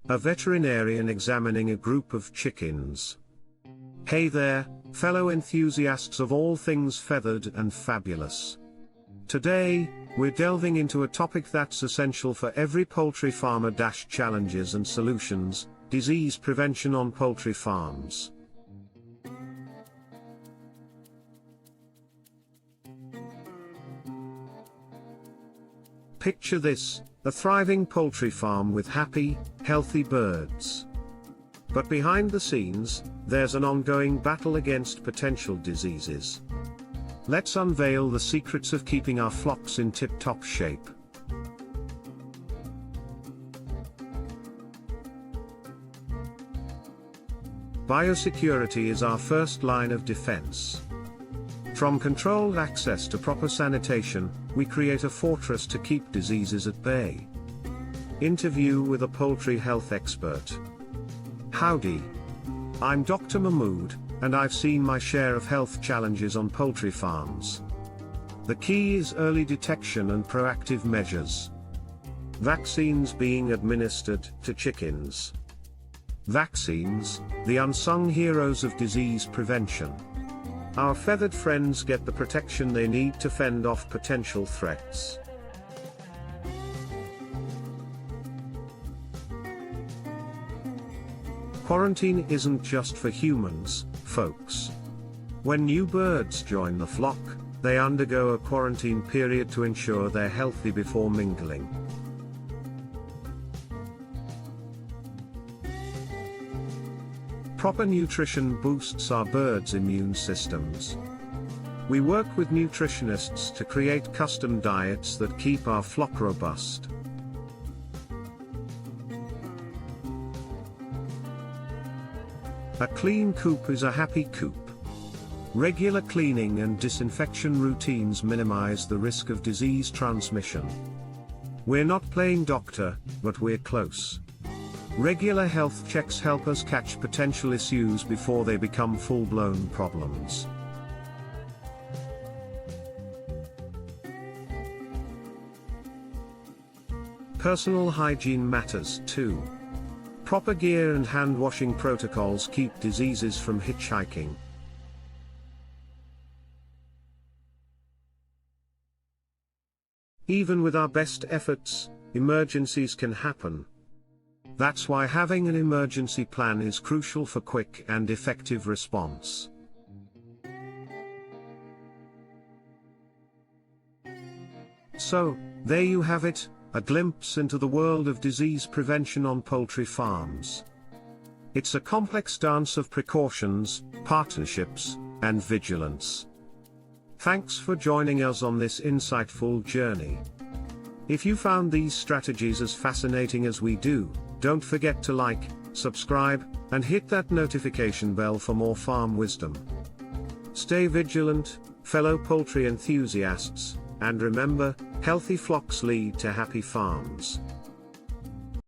A veterinarian examining a group of chickens. Hey there, fellow enthusiasts of all things feathered and fabulous. Today, we're delving into a topic that's essential for every poultry farmer: challenges and solutions, disease prevention on poultry farms. Picture this, a thriving poultry farm with happy, healthy birds. But behind the scenes, there's an ongoing battle against potential diseases. Let's unveil the secrets of keeping our flocks in tip-top shape. Biosecurity is our first line of defense. From controlled access to proper sanitation, we create a fortress to keep diseases at bay. Interview with a poultry health expert. Howdy. I'm Dr. Mahmood, and I've seen my share of health challenges on poultry farms. The key is early detection and proactive measures. Vaccines being administered to chickens. Vaccines, the unsung heroes of disease prevention. Our feathered friends get the protection they need to fend off potential threats. Quarantine isn't just for humans, folks. When new birds join the flock, they undergo a quarantine period to ensure they're healthy before mingling. Proper nutrition boosts our birds' immune systems. We work with nutritionists to create custom diets that keep our flock robust. A clean coop is a happy coop. Regular cleaning and disinfection routines minimize the risk of disease transmission. We're not playing doctor, but we're close. Regular health checks help us catch potential issues before they become full-blown problems. Personal hygiene matters too. Proper gear and hand-washing protocols keep diseases from hitchhiking. Even with our best efforts, emergencies can happen. That's why having an emergency plan is crucial for quick and effective response. So, there you have it, a glimpse into the world of disease prevention on poultry farms. It's a complex dance of precautions, partnerships, and vigilance. Thanks for joining us on this insightful journey. If you found these strategies as fascinating as we do, don't forget to like, subscribe, and hit that notification bell for more farm wisdom. Stay vigilant, fellow poultry enthusiasts, and remember, healthy flocks lead to happy farms.